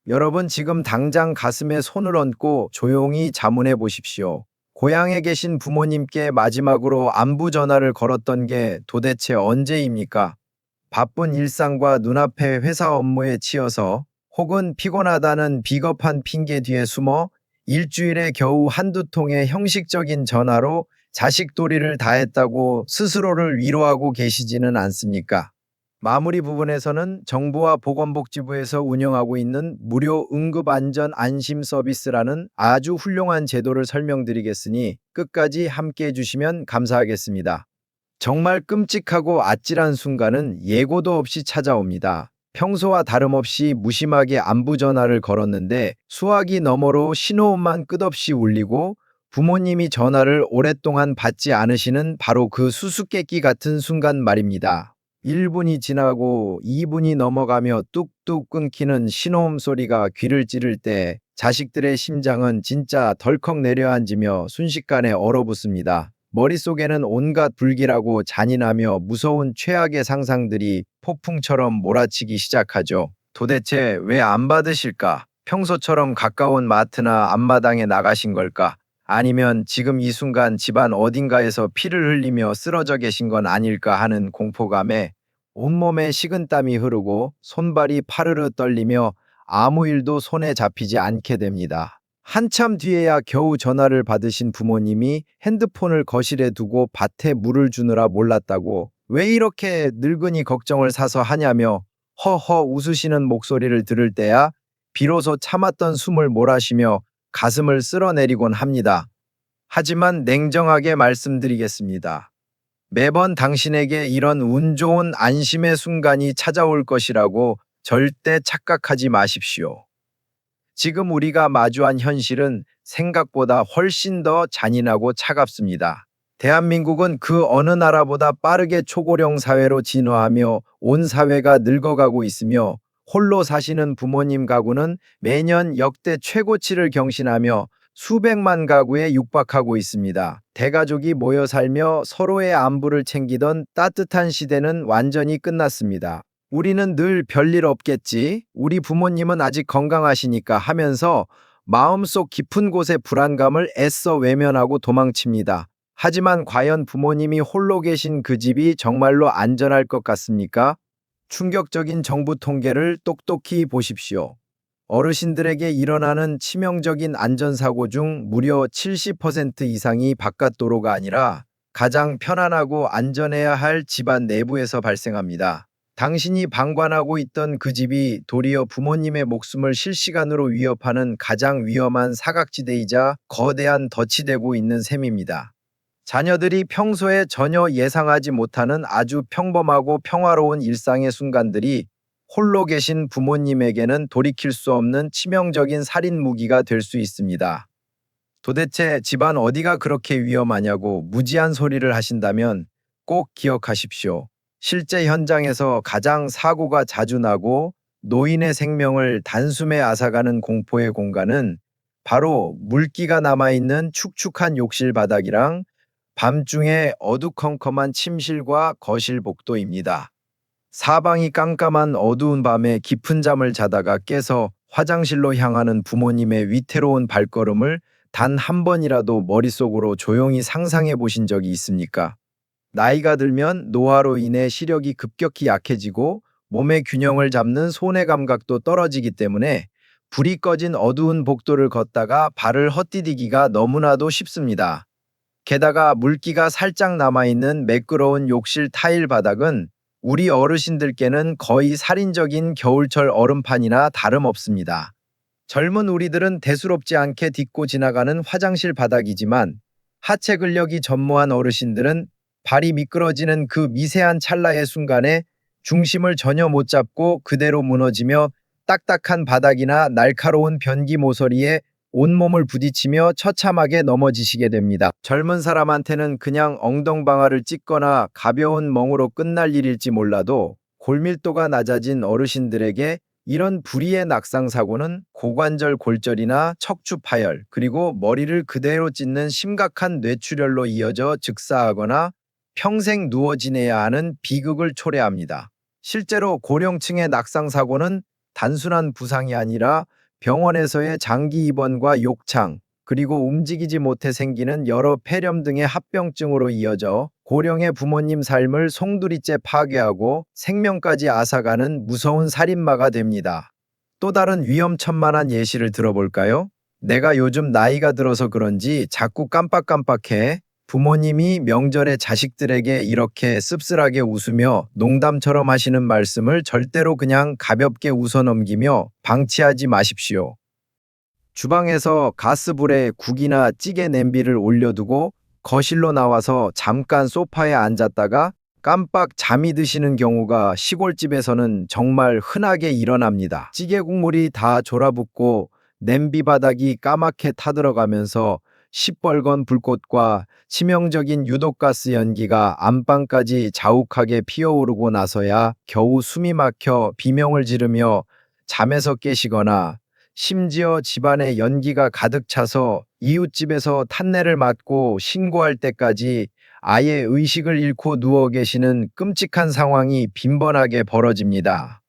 여러분 지금 당장 가슴에 손을 얹고 조용히 자문해 보십시오. 고향에 계신 부모님께 마지막으로 안부 전화를 걸었던 게 도대체 언제입니까? 바쁜 일상과 눈앞의 회사 업무에 치여서 혹은 피곤하다는 비겁한 핑계 뒤에 숨어 일주일에 겨우 한두 통의 형식적인 전화로 자식 도리를 다했다고 스스로를 위로하고 계시지는 않습니까? 마무리 부분에서는 정부와 보건복지부에서 운영하고 있는 무료 응급안전 안심 서비스라는 아주 훌륭한 제도를 설명드리겠으니 끝까지 함께 해주시면 감사하겠습니다. 정말 끔찍하고 아찔한 순간은 예고도 없이 찾아옵니다. 평소와 다름없이 무심하게 안부 전화를 걸었는데 수화기 너머로 신호음만 끝없이 울리고 부모님이 전화를 오랫동안 받지 않으시는 바로 그 수수께끼 같은 순간 말입니다. 1분이 지나고 2분이 넘어가며 뚝뚝 끊기는 신호음 소리가 귀를 찌를 때 자식들의 심장은 진짜 덜컥 내려앉으며 순식간에 얼어붙습니다. 머릿속에는 온갖 불길하고 잔인하며 무서운 최악의 상상들이 폭풍처럼 몰아치기 시작하죠. 도대체 왜 안 받으실까? 평소처럼 가까운 마트나 앞마당에 나가신 걸까? 아니면 지금 이 순간 집안 어딘가에서 피를 흘리며 쓰러져 계신 건 아닐까 하는 공포감에 온몸에 식은땀이 흐르고 손발이 파르르 떨리며 아무 일도 손에 잡히지 않게 됩니다. 한참 뒤에야 겨우 전화를 받으신 부모님이 핸드폰을 거실에 두고 밭에 물을 주느라 몰랐다고 왜 이렇게 늙은이 걱정을 사서 하냐며 허허 웃으시는 목소리를 들을 때야 비로소 참았던 숨을 몰아쉬며 가슴을 쓸어내리곤 합니다. 하지만 냉정하게 말씀드리겠습니다. 매번 당신에게 이런 운 좋은 안심의 순간이 찾아올 것이라고 절대 착각하지 마십시오. 지금 우리가 마주한 현실은 생각보다 훨씬 더 잔인하고 차갑습니다. 대한민국은 그 어느 나라보다 빠르게 초고령 사회로 진화하며 온 사회가 늙어가고 있으며 홀로 사시는 부모님 가구는 매년 역대 최고치를 경신하며 수백만 가구에 육박하고 있습니다. 대가족이 모여 살며 서로의 안부를 챙기던 따뜻한 시대는 완전히 끝났습니다. 우리는 늘 별일 없겠지. 우리 부모님은 아직 건강하시니까 하면서 마음속 깊은 곳의 불안감을 애써 외면하고 도망칩니다. 하지만 과연 부모님이 홀로 계신 그 집이 정말로 안전할 것 같습니까? 충격적인 정부 통계를 똑똑히 보십시오. 어르신들에게 일어나는 치명적인 안전사고 중 무려 70% 이상이 바깥 도로가 아니라 가장 편안하고 안전해야 할 집안 내부에서 발생합니다. 당신이 방관하고 있던 그 집이 도리어 부모님의 목숨을 실시간으로 위협하는 가장 위험한 사각지대이자 거대한 덫이 되고 있는 셈입니다. 자녀들이 평소에 전혀 예상하지 못하는 아주 평범하고 평화로운 일상의 순간들이 홀로 계신 부모님에게는 돌이킬 수 없는 치명적인 살인 무기가 될 수 있습니다. 도대체 집안 어디가 그렇게 위험하냐고 무지한 소리를 하신다면 꼭 기억하십시오. 실제 현장에서 가장 사고가 자주 나고 노인의 생명을 단숨에 앗아가는 공포의 공간은 바로 물기가 남아있는 축축한 욕실 바닥이랑 밤중에 어두컴컴한 침실과 거실 복도입니다. 사방이 깜깜한 어두운 밤에 깊은 잠을 자다가 깨서 화장실로 향하는 부모님의 위태로운 발걸음을 단 한 번이라도 머릿속으로 조용히 상상해 보신 적이 있습니까? 나이가 들면 노화로 인해 시력이 급격히 약해지고 몸의 균형을 잡는 손의 감각도 떨어지기 때문에 불이 꺼진 어두운 복도를 걷다가 발을 헛디디기가 너무나도 쉽습니다. 게다가 물기가 살짝 남아있는 매끄러운 욕실 타일 바닥은 우리 어르신들께는 거의 살인적인 겨울철 얼음판이나 다름없습니다. 젊은 우리들은 대수롭지 않게 딛고 지나가는 화장실 바닥이지만 하체 근력이 전무한 어르신들은 발이 미끄러지는 그 미세한 찰나의 순간에 중심을 전혀 못 잡고 그대로 무너지며 딱딱한 바닥이나 날카로운 변기 모서리에 온몸을 부딪히며 처참하게 넘어지시게 됩니다. 젊은 사람한테는 그냥 엉덩방아를 찢거나 가벼운 멍으로 끝날 일일지 몰라도 골밀도가 낮아진 어르신들에게 이런 불의의 낙상 사고는 고관절 골절이나 척추 파열, 그리고 머리를 그대로 찢는 심각한 뇌출혈로 이어져 즉사하거나 평생 누워 지내야 하는 비극을 초래합니다. 실제로 고령층의 낙상 사고는 단순한 부상이 아니라 병원에서의 장기 입원과 욕창, 그리고 움직이지 못해 생기는 여러 폐렴 등의 합병증으로 이어져 고령의 부모님 삶을 송두리째 파괴하고 생명까지 앗아가는 무서운 살인마가 됩니다. 또 다른 위험천만한 예시를 들어볼까요? 내가 요즘 나이가 들어서 그런지 자꾸 깜빡깜빡해. 부모님이 명절에 자식들에게 이렇게 씁쓸하게 웃으며 농담처럼 하시는 말씀을 절대로 그냥 가볍게 웃어 넘기며 방치하지 마십시오. 주방에서 가스불에 국이나 찌개 냄비를 올려두고 거실로 나와서 잠깐 소파에 앉았다가 깜빡 잠이 드시는 경우가 시골집에서는 정말 흔하게 일어납니다. 찌개 국물이 다 졸아붙고 냄비 바닥이 까맣게 타들어가면서 시뻘건 불꽃과 치명적인 유독가스 연기가 안방까지 자욱하게 피어오르고 나서야 겨우 숨이 막혀 비명을 지르며 잠에서 깨시거나, 심지어 집안에 연기가 가득 차서 이웃집에서 탄내를 맡고 신고할 때까지 아예 의식을 잃고 누워 계시는 끔찍한 상황이 빈번하게 벌어집니다.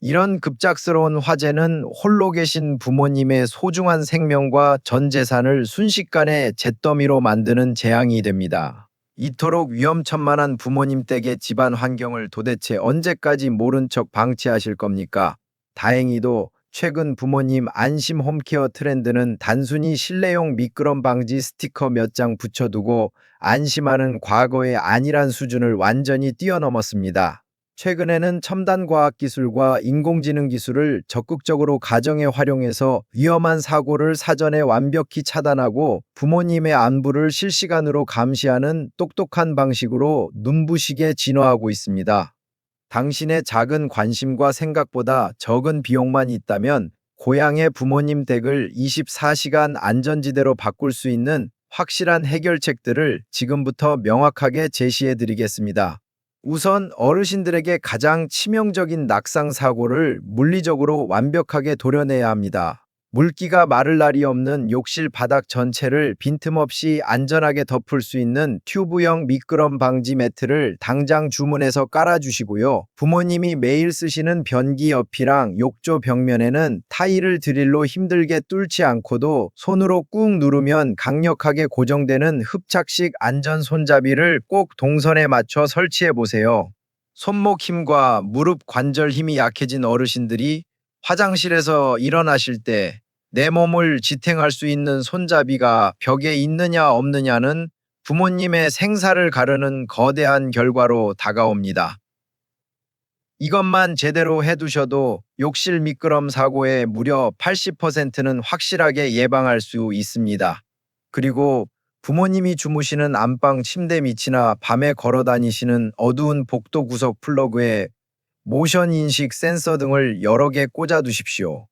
이런 급작스러운 화재는 홀로 계신 부모님의 소중한 생명과 전 재산을 순식간에 잿더미로 만드는 재앙이 됩니다. 이토록 위험천만한 부모님 댁의 집안 환경을 도대체 언제까지 모른 척 방치하실 겁니까? 다행히도 최근 부모님 안심 홈케어 트렌드는 단순히 실내용 미끄럼 방지 스티커 몇 장 붙여두고 안심하는 과거의 안일한 수준을 완전히 뛰어넘었습니다. 최근에는 첨단 과학 기술과 인공지능 기술을 적극적으로 가정에 활용해서 위험한 사고를 사전에 완벽히 차단하고 부모님의 안부를 실시간으로 감시하는 똑똑한 방식으로 눈부시게 진화하고 있습니다. 당신의 작은 관심과 생각보다 적은 비용만 있다면 고향의 부모님 댁을 24시간 안전지대로 바꿀 수 있는 확실한 해결책들을 지금부터 명확하게 제시해 드리겠습니다. 우선 어르신들에게 가장 치명적인 낙상 사고를 물리적으로 완벽하게 도려내야 합니다. 물기가 마를 날이 없는 욕실 바닥 전체를 빈틈없이 안전하게 덮을 수 있는 튜브형 미끄럼 방지 매트를 당장 주문해서 깔아주시고요. 부모님이 매일 쓰시는 변기 옆이랑 욕조 벽면에는 타일을 드릴로 힘들게 뚫지 않고도 손으로 꾹 누르면 강력하게 고정되는 흡착식 안전 손잡이를 꼭 동선에 맞춰 설치해 보세요. 손목 힘과 무릎 관절 힘이 약해진 어르신들이 화장실에서 일어나실 때 내 몸을 지탱할 수 있는 손잡이가 벽에 있느냐 없느냐는 부모님의 생사를 가르는 거대한 결과로 다가옵니다. 이것만 제대로 해두셔도 욕실 미끄럼 사고의 무려 80%는 확실하게 예방할 수 있습니다. 그리고 부모님이 주무시는 안방 침대 밑이나 밤에 걸어 다니시는 어두운 복도 구석 플러그에 모션 인식 센서 등을 여러 개 꽂아 두십시오.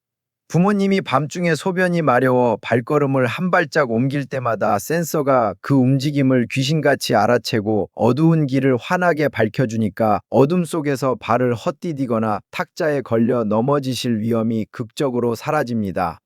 부모님이 밤중에 소변이 마려워 발걸음을 한 발짝 옮길 때마다 센서가 그 움직임을 귀신같이 알아채고 어두운 길을 환하게 밝혀주니까 어둠 속에서 발을 헛디디거나 탁자에 걸려 넘어지실 위험이 극적으로 사라집니다.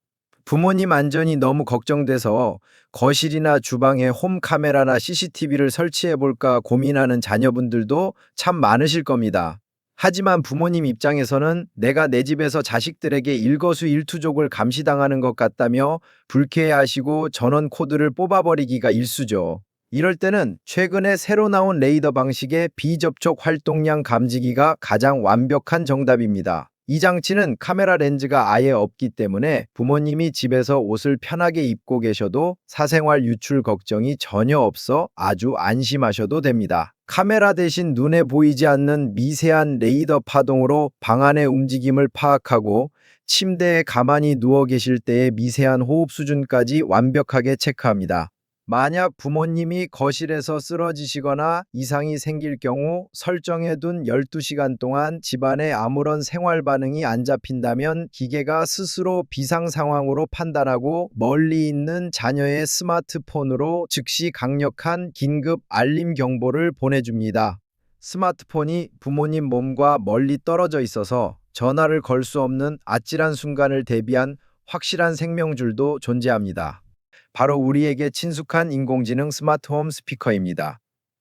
부모님 안전이 너무 걱정돼서 거실이나 주방에 홈 카메라나 CCTV를 설치해 볼까 고민하는 자녀분들도 참 많으실 겁니다. 하지만 부모님 입장에서는 내가 내 집에서 자식들에게 일거수일투족을 감시당하는 것 같다며 불쾌해하시고 전원 코드를 뽑아버리기가 일쑤죠. 이럴 때는 최근에 새로 나온 레이더 방식의 비접촉 활동량 감지기가 가장 완벽한 정답입니다. 이 장치는 카메라 렌즈가 아예 없기 때문에 부모님이 집에서 옷을 편하게 입고 계셔도 사생활 유출 걱정이 전혀 없어 아주 안심하셔도 됩니다. 카메라 대신 눈에 보이지 않는 미세한 레이더 파동으로 방 안의 움직임을 파악하고 침대에 가만히 누워 계실 때의 미세한 호흡 수준까지 완벽하게 체크합니다. 만약 부모님이 거실에서 쓰러지시거나 이상이 생길 경우 설정해둔 12시간 동안 집안에 아무런 생활 반응이 안 잡힌다면 기계가 스스로 비상 상황으로 판단하고 멀리 있는 자녀의 스마트폰으로 즉시 강력한 긴급 알림 경보를 보내줍니다. 스마트폰이 부모님 몸과 멀리 떨어져 있어서 전화를 걸 수 없는 아찔한 순간을 대비한 확실한 생명줄도 존재합니다. 바로 우리에게 친숙한 인공지능 스마트홈 스피커입니다.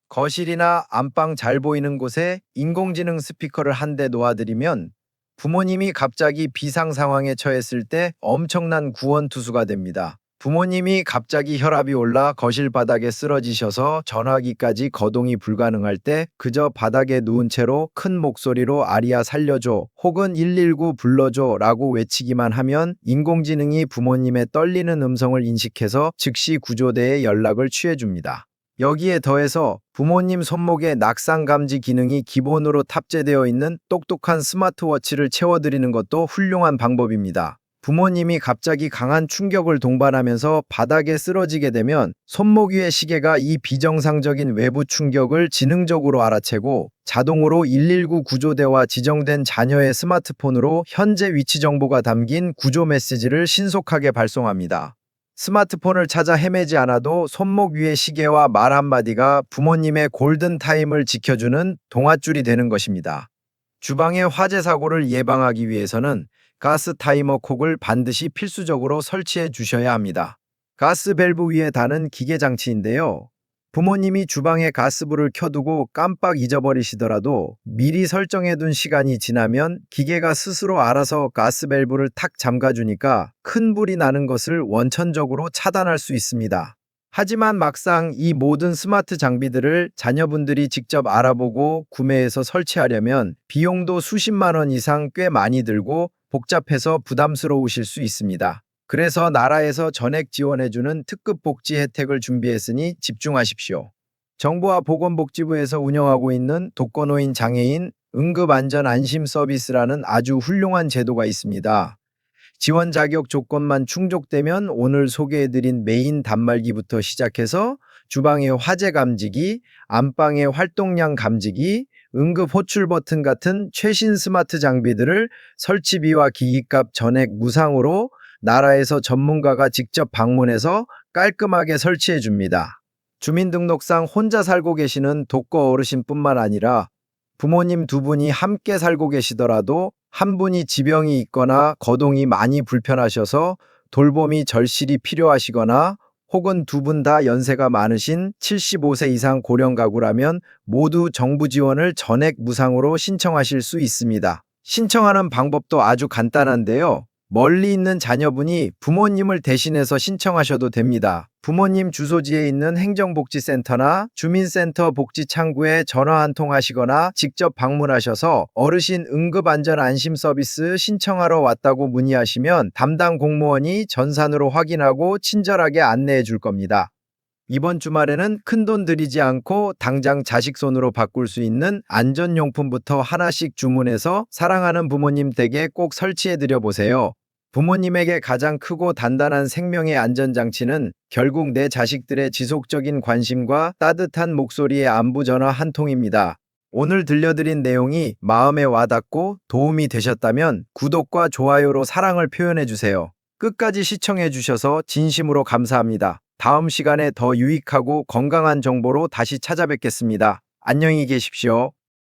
거실이나 안방 잘 보이는 곳에 인공지능 스피커를 한 대 놓아드리면 부모님이 갑자기 비상 상황에 처했을 때 엄청난 구원투수가 됩니다. 부모님이 갑자기 혈압이 올라 거실 바닥에 쓰러지셔서 전화기까지 거동이 불가능할 때 그저 바닥에 누운 채로 큰 목소리로 아리야 살려줘 혹은 119 불러줘 라고 외치기만 하면 인공지능이 부모님의 떨리는 음성을 인식해서 즉시 구조대에 연락을 취해줍니다. 여기에 더해서 부모님 손목에 낙상 감지 기능이 기본으로 탑재되어 있는 똑똑한 스마트워치를 채워드리는 것도 훌륭한 방법입니다. 부모님이 갑자기 강한 충격을 동반하면서 바닥에 쓰러지게 되면 손목 위의 시계가 이 비정상적인 외부 충격을 지능적으로 알아채고 자동으로 119 구조대와 지정된 자녀의 스마트폰으로 현재 위치 정보가 담긴 구조 메시지를 신속하게 발송합니다. 스마트폰을 찾아 헤매지 않아도 손목 위의 시계와 말 한마디가 부모님의 골든타임을 지켜주는 동아줄이 되는 것입니다. 주방의 화재 사고를 예방하기 위해서는 가스 타이머 콕을 반드시 필수적으로 설치해 주셔야 합니다. 가스 밸브 위에 다는 기계 장치인데요. 부모님이 주방에 가스불을 켜두고 깜빡 잊어버리시더라도 미리 설정해둔 시간이 지나면 기계가 스스로 알아서 가스 밸브를 탁 잠가주니까 큰 불이 나는 것을 원천적으로 차단할 수 있습니다. 하지만 막상 이 모든 스마트 장비들을 자녀분들이 직접 알아보고 구매해서 설치하려면 비용도 수십만 원 이상 꽤 많이 들고 복잡해서 부담스러우실 수 있습니다. 그래서 나라에서 전액 지원해주는 특급 복지 혜택을 준비했으니 집중하십시오. 정부와 보건복지부에서 운영하고 있는 독거노인 장애인 응급안전안심 서비스라는 아주 훌륭한 제도가 있습니다. 지원 자격 조건만 충족되면 오늘 소개해드린 메인 단말기부터 시작해서 주방의 화재 감지기, 안방의 활동량 감지기, 응급 호출 버튼 같은 최신 스마트 장비들을 설치비와 기기값 전액 무상으로 나라에서 전문가가 직접 방문해서 깔끔하게 설치해 줍니다. 주민등록상 혼자 살고 계시는 독거 어르신뿐만 아니라 부모님 두 분이 함께 살고 계시더라도 한 분이 지병이 있거나 거동이 많이 불편하셔서 돌봄이 절실히 필요하시거나 혹은 두 분 다 연세가 많으신 75세 이상 고령 가구라면 모두 정부 지원을 전액 무상으로 신청하실 수 있습니다. 신청하는 방법도 아주 간단한데요. 멀리 있는 자녀분이 부모님을 대신해서 신청하셔도 됩니다. 부모님 주소지에 있는 행정복지센터나 주민센터 복지창구에 전화 한 통 하시거나 직접 방문하셔서 어르신 응급안전안심 서비스 신청하러 왔다고 문의하시면 담당 공무원이 전산으로 확인하고 친절하게 안내해 줄 겁니다. 이번 주말에는 큰돈 들이지 않고 당장 자식 손으로 바꿀 수 있는 안전용품부터 하나씩 주문해서 사랑하는 부모님 댁에 꼭 설치해 드려 보세요. 부모님에게 가장 크고 단단한 생명의 안전장치는 결국 내 자식들의 지속적인 관심과 따뜻한 목소리의 안부 전화 한 통입니다. 오늘 들려드린 내용이 마음에 와닿고 도움이 되셨다면 구독과 좋아요로 사랑을 표현해 주세요. 끝까지 시청해 주셔서 진심으로 감사합니다. 다음 시간에 더 유익하고 건강한 정보로 다시 찾아뵙겠습니다. 안녕히 계십시오.